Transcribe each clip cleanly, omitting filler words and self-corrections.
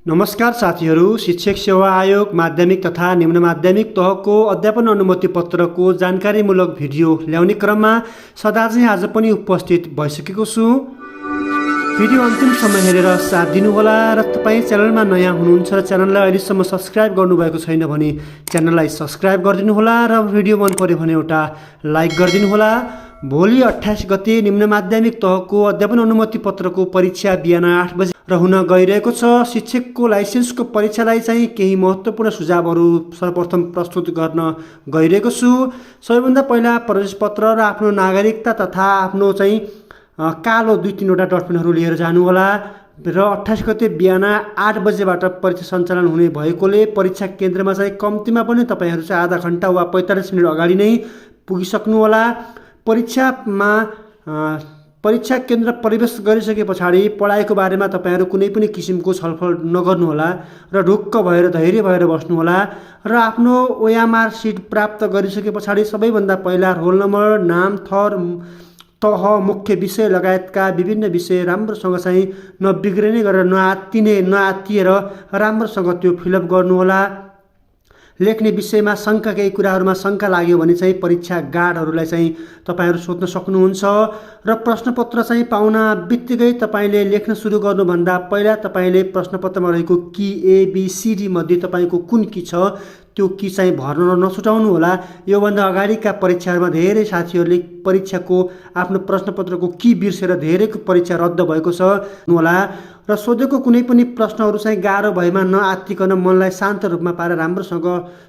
नमस्कार साथीहरू, शिक्षक सेवा आयोग माध्यमिक तथा निम्न माध्यमिक तहको अध्यापन अनुमति पत्रको जानकारीमूलक भिडियो ल्याउने क्रममा सदा चाहिँ आज पनि उपस्थित भइसकेको छु। भिडियो अन्तिमसम्म हेरेर साथ दिनुहोला र तपाईँ च्यानलमा नयाँ हुनुहुन्छ र च्यानललाई अहिलेसम्म सब्स्क्राइब गर्नुभएको छैन भने च्यानललाई सब्स्क्राइब गरिदिनुहोला र भिडियो मन पर्यो भने एउटा लाइक गरिदिनुहोला। भोलि 28 गते निम्न माध्यमिक तहको अध्यापन अनुमति पत्रको परीक्षा बिहान 8 बजे र हुन गइरहेको छ। शिक्षकको लाइसेन्सको परीक्षालाई चाहिँ केही महत्त्वपूर्ण सुझावहरू सर्वप्रथम प्रस्तुत गर्न गइरहेको छु। सबैभन्दा पहिला प्रवेश पत्र र आफ्नो नागरिकता तथा आफ्नो चाहिँ कालो 2-3 वटा डकुमेन्टहरू लिएर जानुहोला र 28 गते बिहान 8 बजेबाट परीक्षा सञ्चालन हुने भएकोले परीक्षा केन्द्रमा चाहिँ कम्तीमा पनि तपाईहरू चाहिँ आधा घण्टा वा 45 मिनट अगाडि नै पुगिसक्नुहोला। परीक्षा केन्द्र प्रवेश गरिसके पछाडि पढाइको बारेमा तपाईहरू कुनै पनि किसिमको छलफल नगर्नुहोला र ढुक्क भएर धैर्य भएर बस्नुहोला र आफ्नो ओएमआर सिट प्राप्त गरिसके पछाडि सबैभन्दा पहिला रोल नम्बर, नाम, थर, तह, मुख्य विषय लगायतका विभिन्न विषय राम्रोसँग चाहिँ नबिग्रिने गरेर नआत्तिएर राम्रोसँग त्यो फिलअप गर्नुहोला। लेख्ने विषयमा शङ्का केही कुराहरूमा शङ्का लाग्यो भने चाहिँ परीक्षा गार्डहरूलाई चाहिँ तपाईहरू सोध्न सक्नुहुन्छ र प्रश्नपत्र चाहिँ पाउन बित्तिकै तपाईले लेख्न सुरु गर्नुभन्दा पहिला तपाईले प्रश्नपत्रमा रहेको की ABCD मध्ये तपाईको कुन की छ त्यो की चाहिँ भर्न नछुटाउनु होला। योभन्दा अगाडिका परीक्षाहरूमा धेरै साथीहरूले परीक्षाको आफ्नो प्रश्नपत्रको की बिर्सेर धेरैको परीक्षा रद्द भएको छ होला र सोधेको कुनै पनि प्रश्नहरू चाहिँ गाह्रो भएमा नआत्तिकन मनलाई शान्त रूपमा पारेर राम्रोसँग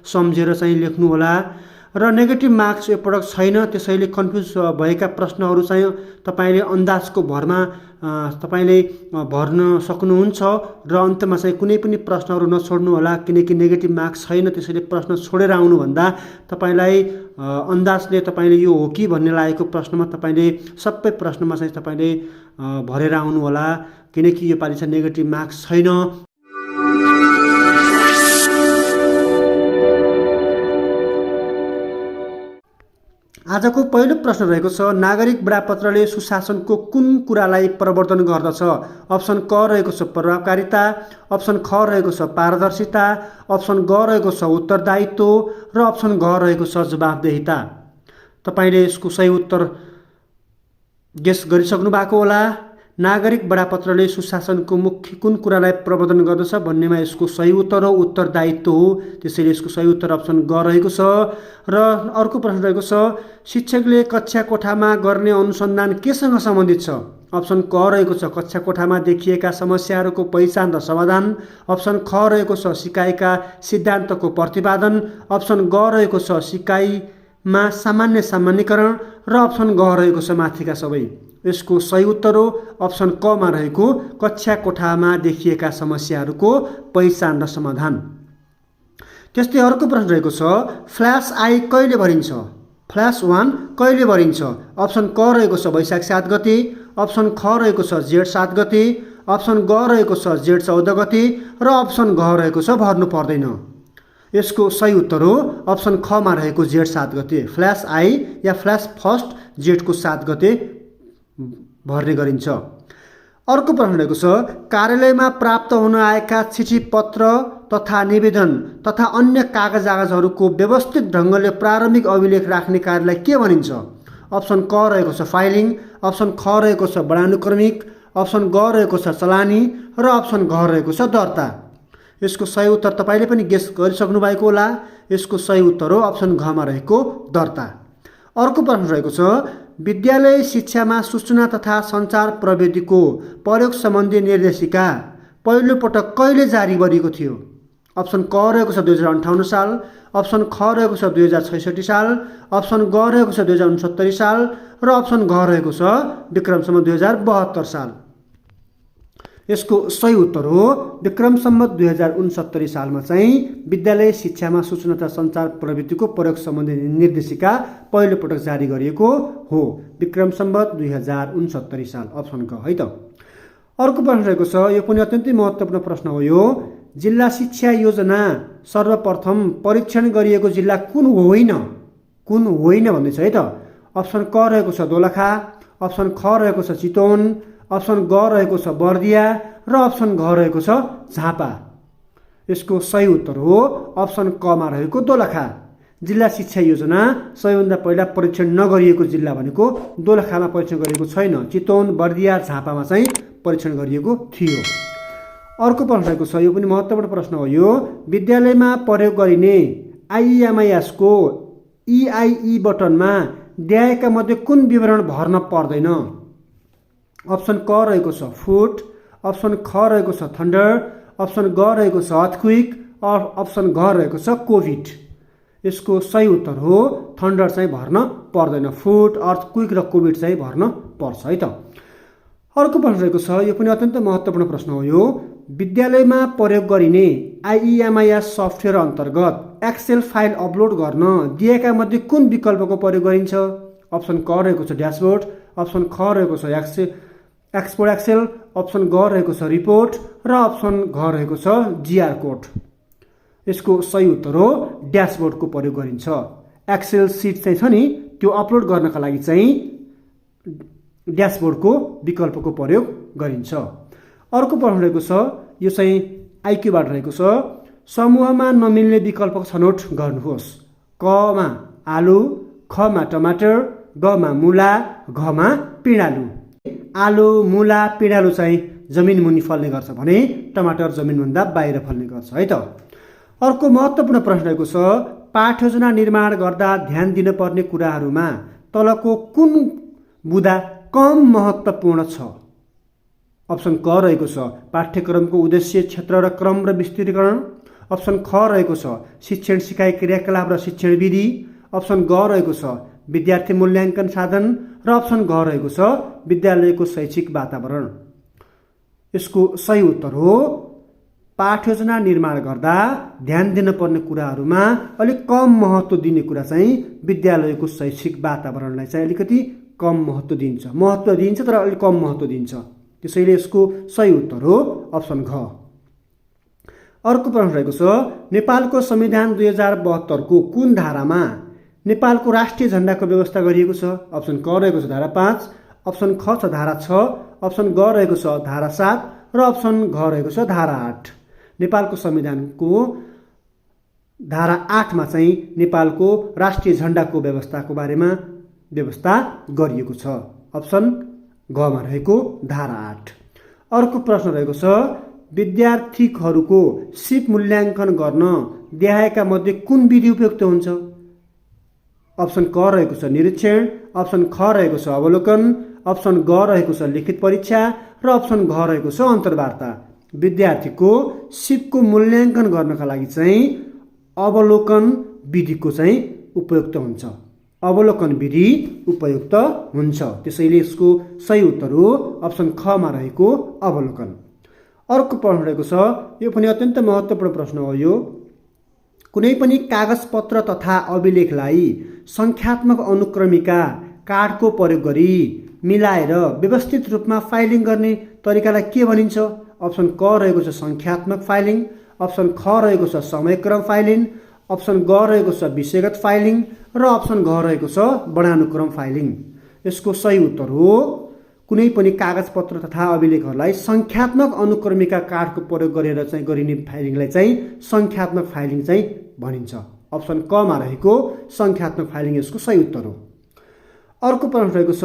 सम्झेर चाहिँ लेख्नु होला र नेगेटिभ मार्क्स यो पटक छैन, त्यसैले कन्फ्युज भएका प्रश्नहरू चाहिँ तपाईले अन्दाजको भरमा तपाईले भर्न सक्नुहुन्छ र अन्तमा चाहिँ कुनै पनि प्रश्नहरू नछोड्नु होला किनकि नेगेटिभ मार्क्स छैन। त्यसैले प्रश्न छोडेर आउनुभन्दा तपाईलाई अन्दाजले तपाईले यो हो कि भन्ने लागेको प्रश्नमा तपाईले सबै प्रश्नमा चाहिँ तपाईले भरेर आउनु होला किनकि यो पालि चाहिँ नेगेटिभ मार्क्स छैन। आजको पहिलो प्रश्न रहेको छ, नागरिक बडापत्रले सुशासनको कुन कुरालाई प्रवर्धन गर्दछ? अप्सन क रहेको छ प्रभावकारिता, अप्सन ख रहेको छ पारदर्शिता, अप्सन ग रहेको छ उत्तरदायित्व र अप्सन घ रहेको छ जवाफदेहिता। तपाईले यसको सही उत्तर गेस गरिसक्नु भएको होला। नागरिक बडापत्रले सुशासनको मुख्य कुन कुरालाई प्रवर्धन गर्दछ भन्नेमा यसको सही उत्तर हो उत्तरदायित्व हो, त्यसैले यसको सही उत्तर अप्सन ग रहेको छ। र अर्को प्रश्न रहेको छ, शिक्षकले कक्षा कोठामा गर्ने अनुसन्धान केसँग सम्बन्धित छ? अप्सन क रहेको छ कक्षा कोठामा देखिएका समस्याहरूको पहिचान र समाधान, अप्सन ख रहेको छ सिकाइका सिद्धान्तको प्रतिपादन, अप्सन ग रहेको छ सिकाइमा सामान्य सामान्यकरण र अप्सन घ रहेको छ माथिका सबै। यसको सही उत्तर हो अप्सन क मा रहेको कक्षा कोठामा देखिएका समस्याहरूको पहिचान र समाधान। त्यस्तै अर्को प्रश्न रहेको छ, फ्ल्यास आई कहिले भरिन्छ? फ्ल्यास 1 कहिले भरिन्छ? अप्सन क रहेको छ वैशाख 7 गते, अप्सन ख रहेको छ जेठ 7 गते, अप्सन ग रहेको छ जेठ 14 गते र अप्सन घ रहेको छ भर्नु पर्दैन। यसको सही उत्तर हो अप्सन ख मा रहेको जेठ 7 गते। फ्ल्यास आई या फ्ल्यास फर्स्ट जेठको 7 गते भर्ने गरिन्छ। अर्को प्रश्न रहेको छ, कार्यालयमा प्राप्त हुन आएका चिठी पत्र तथा निवेदन तथा अन्य कागजातहरूको व्यवस्थित ढङ्गले प्रारम्भिक अभिलेख राख्ने कार्यलाई के भनिन्छ? अप्सन क रहेको छ फाइलिङ, अप्सन ख रहेको छ बडानुक्रमिक, अप्सन ग रहेको छ चलानी र अप्सन घ रहेको छ दर्ता। यसको सही उत्तर तपाईले पनि गेस गरिसक्नु भएको होला। यसको सही उत्तर हो अप्सन घ मा रहेको दर्ता। अर्को प्रश्न रहेको छ, विद्यालय शिक्षामा सूचना तथा सञ्चार प्रविधिको प्रयोग सम्बन्धी निर्देशिका पहिलो पटक कहिले जारी गरिएको थियो? अप्सन क रहेको छ 2058 साल, अप्सन ख रहेको छ 2066 साल, अप्सन ग रहेको छ 2069 साल र अप्सन घ रहेको छ विक्रम सम्वत 2072 साल। यसको सही उत्तर हो विक्रम सम्वत 2069 सालमा चाहिँ विद्यालय शिक्षामा सूचना तथा सञ्चार प्रविधिको प्रयोग सम्बन्धी निर्देशिका पहिलो पटक जारी गरिएको हो। विक्रम सम्वत 2069 साल अप्सन क है त। अर्को प्रश्न रहेको छ, यो पनि अत्यन्तै महत्त्वपूर्ण प्रश्न हो। यो जिल्ला शिक्षा योजना सर्वप्रथम परीक्षण गरिएको जिल्ला कुन होइन भन्दैछ है त। अप्सन क रहेको छ दोलखा, अप्सन ख रहेको छ चितवन, अप्सन ग रहेको छ बर्दिया र अप्सन घ रहेको छ झापा। यसको सही उत्तर हो अप्सन कमा रहेको दोलखा। जिल्ला शिक्षा योजना सबैभन्दा पहिला परीक्षण नगरिएको जिल्ला भनेको दोलखामा परीक्षण गरिएको छैन, चितवन, बर्दिया, झापामा चाहिँ परीक्षण गरिएको थियो। अर्को प्रश्न रहेको छ, यो पनि महत्त्वपूर्ण प्रश्न हो। यो विद्यालयमा प्रयोग गरिने आइइएमआइएसको EIE बटनमा दिएका मध्ये कुन विवरण भर्न पर्दैन? अप्सन क रहेको छ फुट, अप्सन ख रहेको छ थन्डर, अप्सन ग रहेको छ अर्थक्विक, अप्सन घ रहेको छ कोभिड। यसको सही उत्तर हो थन्डर चाहिँ भर्न पर्दैन, फुट, अर्थक्विक र कोभिड चाहिँ भर्न पर्छ है त। अर्को प्रश्न रहेको छ, यो पनि अत्यन्त महत्त्वपूर्ण प्रश्न हो। यो विद्यालयमा प्रयोग गरिने आइइएमआइएस सफ्टवेयर अन्तर्गत एक्सेल फाइल अपलोड गर्न दिएका मध्ये कुन विकल्पको प्रयोग गरिन्छ? अप्सन क रहेको छ ड्यासबोर्ड, अप्सन ख रहेको छ एक्सपोर्ट एक्सेल, अप्सन ग रहेको छ रिपोर्ट र अप्सन घ रहेको छ GR कोड। यसको सही उत्तर हो ड्यासबोर्डको प्रयोग गरिन्छ। एक्सेल सिट चाहिँ छ नि, त्यो अपलोड गर्नका लागि चाहिँ ड्यासबोर्डको विकल्पको प्रयोग गरिन्छ। अर्को प्रश्न रहेको छ, यो चाहिँ आइक्यूबाट रहेको छ। समूहमा नमिल्ने विकल्पको छनौट गर्नुहोस्। कमा आलु, खमा टमाटर, गमा मुला, घमा पिँडालु। आलु, मुला, पिँडालु चाहिँ जमिन मुनि फल्ने गर्छ भने टमाटर जमिनभन्दा बाहिर फल्ने गर्छ है त। अर्को महत्त्वपूर्ण प्रश्न रहेको छ, पाठयोजना निर्माण गर्दा ध्यान दिनुपर्ने कुराहरूमा तलको कुन बुँदा कम महत्त्वपूर्ण छ? अप्सन क रहेको छ पाठ्यक्रमको उद्देश्य, क्षेत्र र क्रम र विस्तृतीकरण, अप्सन ख रहेको छ शिक्षण सिकाइ क्रियाकलाप र शिक्षण विधि, अप्सन ग रहेको छ विद्यार्थी मूल्याङ्कन साधन र अप्सन घ रहेको छ विद्यालयको शैक्षिक वातावरण। यसको सही उत्तर हो पाठयोजना निर्माण गर्दा ध्यान दिनुपर्ने कुराहरूमा अलिक कम महत्त्व दिने कुरा चाहिँ विद्यालयको शैक्षिक वातावरणलाई चाहिँ अलिकति कम महत्त्व दिन्छ। महत्त्व दिन्छ तर अलिक कम महत्त्व दिन्छ, त्यसैले यसको सही उत्तर हो अप्सन घ। अर्को प्रश्न रहेको छ, नेपालको संविधान 2072 को कुन धारामा नेपालको राष्ट्रिय झण्डाको व्यवस्था गरिएको छ? अप्सन क रहेको छ धारा 5, अप्सन ख छ धारा 6, अप्सन ग रहेको छ धारा 7 र अप्सन घ रहेको छ धारा 8। नेपालको संविधानको धारा 8 मा चाहिँ नेपालको राष्ट्रिय झण्डाको व्यवस्थाको बारेमा व्यवस्था गरिएको छ। अप्सन ग मा रहेको धारा 8। अर्को प्रश्न रहेको छ, विद्यार्थीहरूको सिप मूल्याङ्कन गर्न देखाएका मध्ये कुन विधि उपयुक्त हुन्छ? अप्सन क रहेको छ निरीक्षण, अप्सन ख रहेको छ अवलोकन, अप्सन ग रहेको छ लिखित परीक्षा र अप्सन घ रहेको छ अन्तर्वार्ता। विद्यार्थीको सिपको मूल्याङ्कन गर्नका लागि चाहिँ अवलोकन विधिको चाहिँ उपयुक्त हुन्छ। अवलोकन विधि उपयुक्त हुन्छ, त्यसैले यसको सही उत्तर हो अप्सन ख मा रहेको अवलोकन। अर्को प्रश्न रहेको छ, यो पनि अत्यन्त महत्त्वपूर्ण प्रश्न हो। यो कुनै पनि कागजपत्र तथा अभिलेखलाई सङ्ख्यात्मक अनुक्रमिका कार्डको प्रयोग गरी मिलाएर व्यवस्थित रूपमा फाइलिङ गर्ने तरिकालाई के भनिन्छ? अप्सन क रहेको छ सङ्ख्यात्मक फाइलिङ, अप्सन ख रहेको छ समयक्रम फाइलिङ, अप्सन ग रहेको छ विषयगत फाइलिङ र अप्सन घ रहेको छ वर्णानुक्रम फाइलिङ। यसको सही उत्तर हो कुनै पनि कागजपत्र तथा अभिलेखहरूलाई सङ्ख्यात्मक अनुक्रमिका कार्डको प्रयोग गरेर चाहिँ गरिने फाइलिङलाई चाहिँ सङ्ख्यात्मक फाइलिङ चाहिँ भनिन्छ। अप्सन क मा रहेको सङ्ख्यात्मक फाइलिङ यसको सही उत्तर हो। अर्को प्रश्न रहेको छ,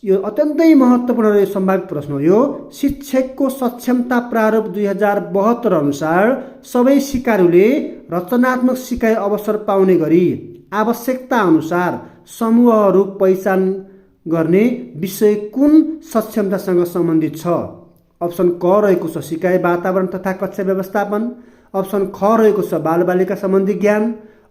यो अत्यन्तै महत्त्वपूर्ण र सम्भावित प्रश्न हो। यो शिक्षकको सक्षमता प्रारूप 2072 अनुसार सबै सिकारुले रचनात्मक सिकाइ अवसर पाउने गरी आवश्यकता अनुसार समूहहरू पहिचान गर्ने विषय कुन सक्षमतासँग सम्बन्धित छ? अप्सन क रहेको छ सिकाइ वातावरण तथा कक्षा व्यवस्थापन, अप्सन ख रहेको छ बालबालिका सम्बन्धी ज्ञान,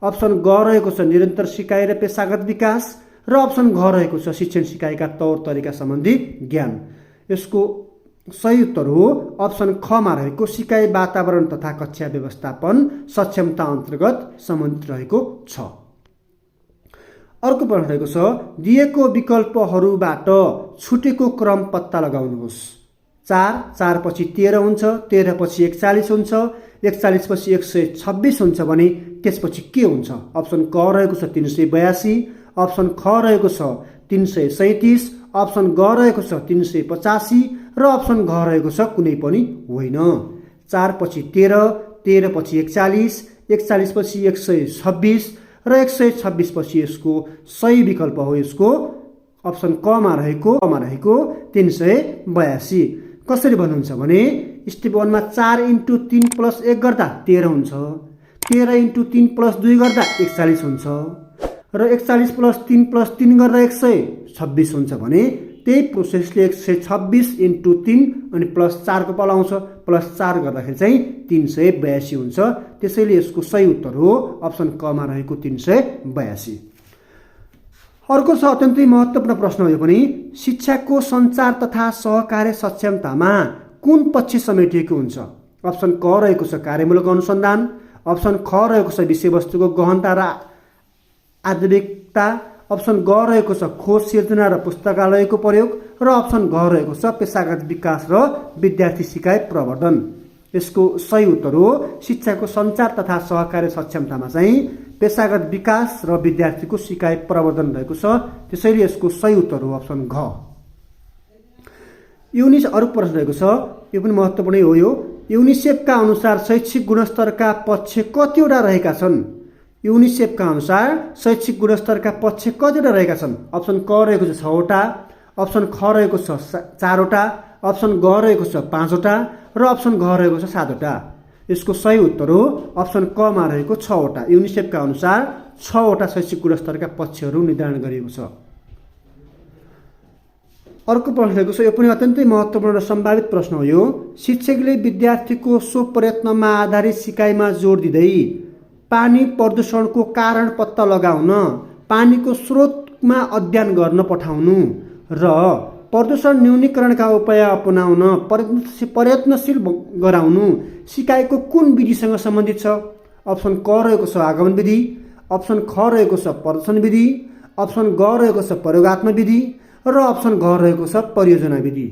अप्सन ग रहेको छ निरन्तर सिकाइ र पेसागत विकास र अप्सन घ रहेको छ शिक्षण सिकाइका तौर तरिका सम्बन्धी ज्ञान। यसको सही उत्तर हो अप्सन ख मा रहेको सिकाइ वातावरण तथा कक्षा व्यवस्थापन सक्षमता अन्तर्गत सम्बन्धित रहेको छ। अर्को प्रश्न रहेको छ, दिएको विकल्पहरूबाट छुटेको क्रम पत्ता लगाउनुहोस्। 4 पछि 13 हुन्छ, 13 पछि 41 हुन्छ, 41 पछि 126 हुन्छ भने त्यसपछि के हुन्छ? अप्सन क रहेको छ 382, अप्सन ख रहेको छ 337, अप्सन ग रहेको छ 385 र अप्सन घ रहेको छ कुनै पनि होइन। 4 पछि 13, 13 पछि 41, 41 पछि 126 र 126 पछि यसको सही विकल्प हो यसको अप्सन कमा रहेको 382। कसरी भन्नुहुन्छ भने स्टेप 1 मा 4 × 3 + 1 गर्दा 13 हुन्छ, 13 × 3 + 2 गर्दा 41 हुन्छ र 41 + 3 + 3 गर्दा 126 हुन्छ भने त्यही प्रोसेसले 126 × 3 अनि +4 को पालो आउँछ, +4 गर्दाखेरि चाहिँ 382 हुन्छ। त्यसैले यसको सही उत्तर हो अप्सन कमा रहेको 382। अर्को छ अत्यन्तै महत्त्वपूर्ण प्रश्न हो यो पनि, शिक्षाको सञ्चार तथा सहकार्य सक्षमतामा कुन पक्ष समेटिएको हुन्छ? अप्सन क रहेको छ कार्यमूलक अनुसन्धान, अप्सन ख रहेको छ विषयवस्तुको गहनता र आधुनिकता, अप्सन ग रहेको छ खोज सिर्जना र पुस्तकालयको प्रयोग र अप्सन घ रहेको छ पेशागत विकास र विद्यार्थी सिकाइ प्रवर्धन। यसको सही उत्तर हो शिक्षाको सञ्चार तथा सहकार्य सक्षमतामा चाहिँ पेशागत विकास र विद्यार्थीको सिकाइ प्रवर्धन रहेको छ। त्यसैले यसको सही उत्तर हो अप्सन घ। युनिसेफ अर्को प्रश्न रहेको छ, यो पनि महत्त्वपूर्ण हो। यो युनिसेफका अनुसार शैक्षिक गुणस्तरका पक्ष कतिवटा रहेका छन्? युनिसेफका अनुसार शैक्षिक गुणस्तरका पक्ष कतिवटा रहेका छन्? अप्सन क रहेको छ 6 वटा, अप्सन ख रहेको छ 4 वटा, अप्सन ग रहेको छ 5 वटा र अप्सन घ रहेको छ 7 वटा। यसको सही उत्तर हो अप्सन क मा रहेको 6 वटा। युनिसेफका अनुसार 6 वटा शैक्षिक गुणस्तरका पक्षहरू निर्धारण गरिएको छ। अर्को प्रश्न रहेको छ, यो पनि अत्यन्तै महत्त्वपूर्ण र सम्भावित प्रश्न हो। यो शिक्षकले विद्यार्थीको स्वप्रयत्नमा आधारित सिकाइमा जोड दिँदै पानी प्रदूषणको कारण पत्ता लगाउन, पानीको स्रोतमा अध्ययन गर्न पठाउनु र प्रदूषण न्यूनीकरणका उपाय अपनाउन प्रयत्नशील गराउनु सिकाइको कुन विधिसँग सम्बन्धित छ? अप्सन क रहेको छ आगमन विधि, अप्सन ख रहेको छ प्रदर्शन विधि, अप्सन ग रहेको छ प्रयोगात्मक विधि र अप्सन घ रहेको छ परियोजना विधि।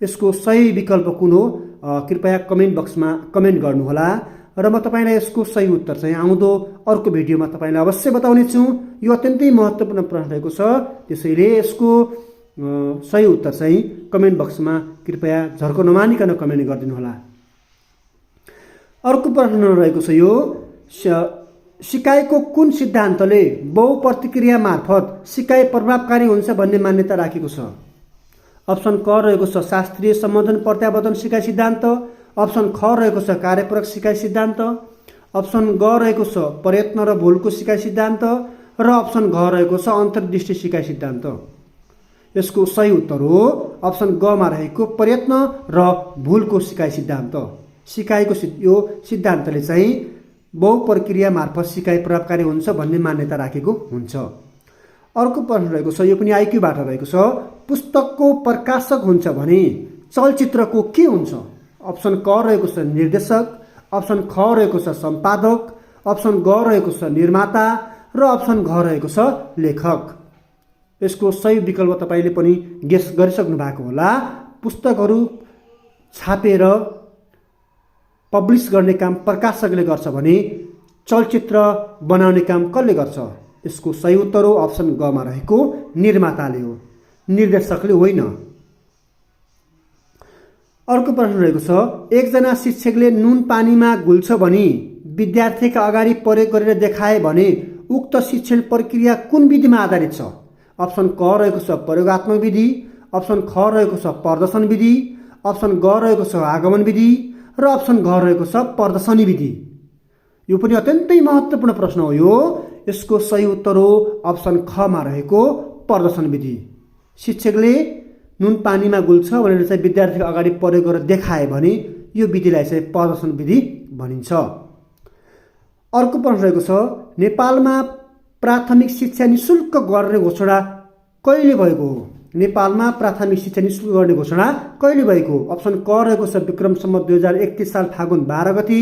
यसको सही विकल्प कुन हो कृपया कमेन्ट बक्समा कमेन्ट गर्नुहोला र म तपाईलाई यसको सही उत्तर चाहिँ आउँदो अर्को भिडियोमा तपाईलाई अवश्य बताउने छु। यो अत्यन्तै महत्त्वपूर्ण प्रश्न रहेको छ, त्यसैले यसको सही उत्तर चाहिँ कमेन्ट बक्समा कृपया झर्को नमानिकन कमेन्ट गरिदिनु होला। अर्को प्रश्न रहेको छ, यो सिकाइको कुन सिद्धान्तले बहुप्रतिक्रिया मार्फत सिकाइ प्रभावकारी हुन्छ भन्ने मान्यता राखेको छ? अप्सन क रहेको छ शास्त्रीय सम्बोधन प्रत्यावर्तन सिकाइ सिद्धान्त, अप्सन ख रहेको छ कार्यपूरक सिकाइ सिद्धान्त, अप्सन ग रहेको छ प्रयत्न र भुलको सिकाइ सिद्धान्त र अप्सन घ रहेको छ अन्तर्दृष्टि सिकाइ सिद्धान्त। यसको सही उत्तर हो अप्सन ग मा रहेको प्रयत्न र भुलको सिकाइ सिद्धान्त। सिकाइको यो सिद्धान्तले चाहिँ बहुप्रक्रिया मार्फत सिकाइ प्रभावकारी हुन्छ भन्ने मान्यता राखेको हुन्छ। अर्को प्रश्न रहेको छ, यो पनि आइक्यूबाट रहेको छ, पुस्तकको प्रकाशक हुन्छ भने चलचित्रको के हुन्छ? अप्सन क रहेको छ निर्देशक, अप्सन ख रहेको छ सम्पादक, अप्सन ग रहेको छ निर्माता र अप्सन घ रहेको छ लेखक। यसको सही विकल्प तपाईले पनि गेस गरिसक्नु भएको होला। पुस्तकहरू छापेर पब्लिस गर्ने काम प्रकाशकले गर्छ भने चलचित्र बनाउने काम कसले गर्छ? यसको सही उत्तर हो अप्सन ग मा रहेको निर्माताले हो, निर्देशकले होइन। अर्को प्रश्न रहेको छ, एकजना शिक्षकले नुन पानीमा घुल्छ भनी विद्यार्थीका अगाडि प्रयोग गरेर देखाए भने उक्त शिक्षण प्रक्रिया कुन विधिमा आधारित छ? अप्सन क रहेको छ प्रयोगात्मक विधि, अप्सन ख रहेको छ प्रदर्शन विधि, अप्सन ग रहेको छ आगमन विधि र अप्सन घ रहेको छ प्रदर्शनी विधि। यो पनि अत्यन्तै महत्त्वपूर्ण प्रश्न हो। यो यसको सही उत्तर हो अप्सन ख मा रहेको प्रदर्शन विधि। शिक्षकले नुन पानीमा गुल्छ भनेर चाहिँ विद्यार्थीको अगाडि प्रयोग गरेर देखाए भने यो विधिलाई चाहिँ प्रदर्शन विधि भनिन्छ। अर्को प्रश्न रहेको छ, नेपालमा प्राथमिक शिक्षा निशुल्क गर्ने घोषणा कहिले भएको हो? नेपालमा प्राथमिक शिक्षा निशुल्क गर्ने घोषणा कहिले भएको? अप्सन क रहेको छ विक्रम सम्वत 2031 साल फागुन 12 गते,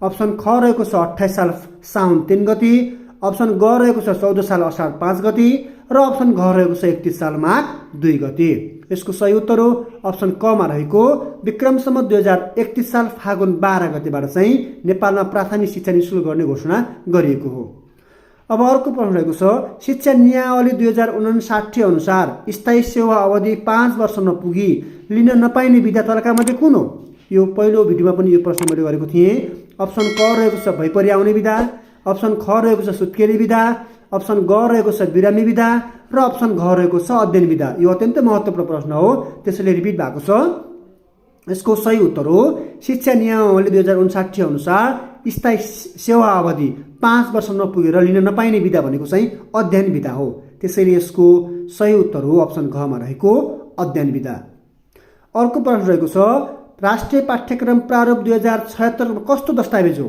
अप्सन ख रहेको छ 28 साल साउन 3 गते, अप्सन ग रहेको छ 14 साल असार 5 गते र अप्सन घ रहेको छ 31 साल माघ 2 गते। यसको सही उत्तर हो अप्सन क मा रहेको विक्रम सम्वत 2031 साल फागुन 12 गतेबाट चाहिँ नेपालमा प्राथमिक शिक्षा निशुल्क गर्ने घोषणा गरिएको हो। अब अर्को प्रश्न रहेको छ, शिक्षा नियावली 2059 अनुसार स्थायी सेवा अवधि 5 वर्ष नपुगी लिन नपाइने विद्यार्थीका मध्ये कुन हो? यो पहिलो भिडियोमा पनि यो प्रश्न मैले गरेको थिएँ। अप्सन क रहेको छ भैपरि आउने विधा, अप्सन ख रहेको छ सुत्केरी विधा, अप्सन ग रहेको छ बिरामी विधा र अप्सन घ रहेको छ अध्ययन विधा। यो अत्यन्तै महत्त्वपूर्ण प्रश्न हो, त्यसैले रिपिट भएको छ। यसको सही उत्तर हो शिक्षा नियमावली 2059 अनुसार स्थायी सेवा अवधि 5 वर्ष नपुगेर लिन नपाइने विधा भनेको चाहिँ अध्ययन विधा हो। त्यसैले यसको सही उत्तर हो अप्सन घमा रहेको अध्ययन विधा। अर्को प्रश्न रहेको छ राष्ट्रिय पाठ्यक्रम प्रारूप 2076 कस्तो दस्तावेज हो?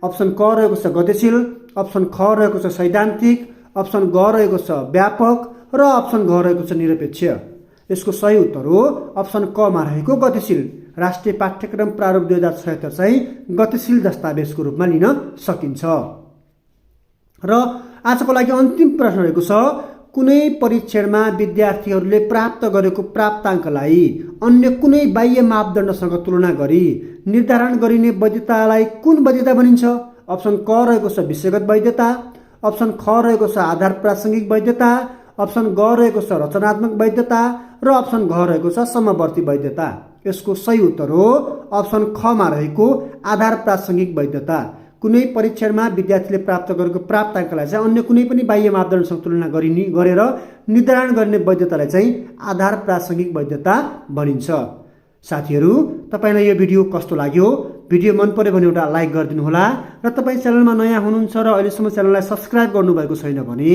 अप्सन क रहेको छ गतिशील, अप्सन ख रहेको छ सैद्धान्तिक, अप्सन ग रहेको छ व्यापक र अप्सन घ रहेको छ निरपेक्ष। यसको सही उत्तर हो अप्सन क मा रहेको गतिशील। राष्ट्रिय पाठ्यक्रम प्रारूप 2076 चाहिँ गतिशील दस्तावेजको रूपमा लिन सकिन्छ। र आजको लागि अन्तिम प्रश्न रहेको छ कुनै परीक्षणमा विद्यार्थीहरूले प्राप्त गरेको प्राप्ताङ्कलाई अन्य कुनै बाह्य मापदण्डसँग तुलना गरी निर्धारण गरिने वैधतालाई कुन वैधता भनिन्छ? अप्सन क रहेको छ विषयगत वैधता, अप्सन ख रहेको छ आधार प्रासङ्गिक वैधता, अप्सन ग रहेको छ रचनात्मक वैधता र अप्सन घ रहेको छ समवर्ती वैधता। यसको सही उत्तर हो अप्सन ख मा रहेको आधार प्रासङ्गिक वैधता। कुनै परीक्षणमा विद्यार्थीले प्राप्त गरेको प्राप्ताङ्कलाई चाहिँ अन्य कुनै पनि बाह्य मापदण्डसँग तुलना गरेर निर्धारण गर्ने वैधतालाई चाहिँ आधार प्रासङ्गिक वैधता भनिन्छ। साथीहरू, तपाईँलाई यो भिडियो कस्तो लाग्यो? भिडियो मन पर्यो भने एउटा लाइक गरिदिनुहोला र तपाईँ च्यानलमा नयाँ हुनुहुन्छ र अहिलेसम्म च्यानललाई सब्सक्राइब गर्नुभएको छैन भने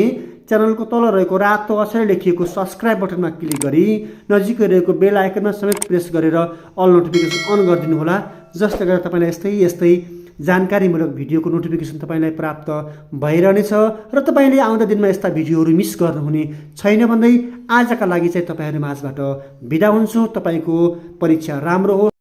च्यानलको तल रहेको रातो अक्षरले लेखिएको सब्सक्राइब बटनमा क्लिक गरी नजिकै रहेको बेल आइकनमा समेत प्रेस गरेर अल नोटिफिकेसन अन गरिदिनुहोला, जसले गर्दा तपाईँलाई यस्तै जानकारीमूलक भिडियोको नोटिफिकेसन तपाईँलाई प्राप्त भइरहनेछ र तपाईँले आउँदा दिनमा यस्ता भिडियोहरू मिस गर्नुहुने छैन भन्दै आजका लागि चाहिँ तपाईँहरू माझबाट बिदा हुन्छु। तपाईँको परीक्षा राम्रो होस्।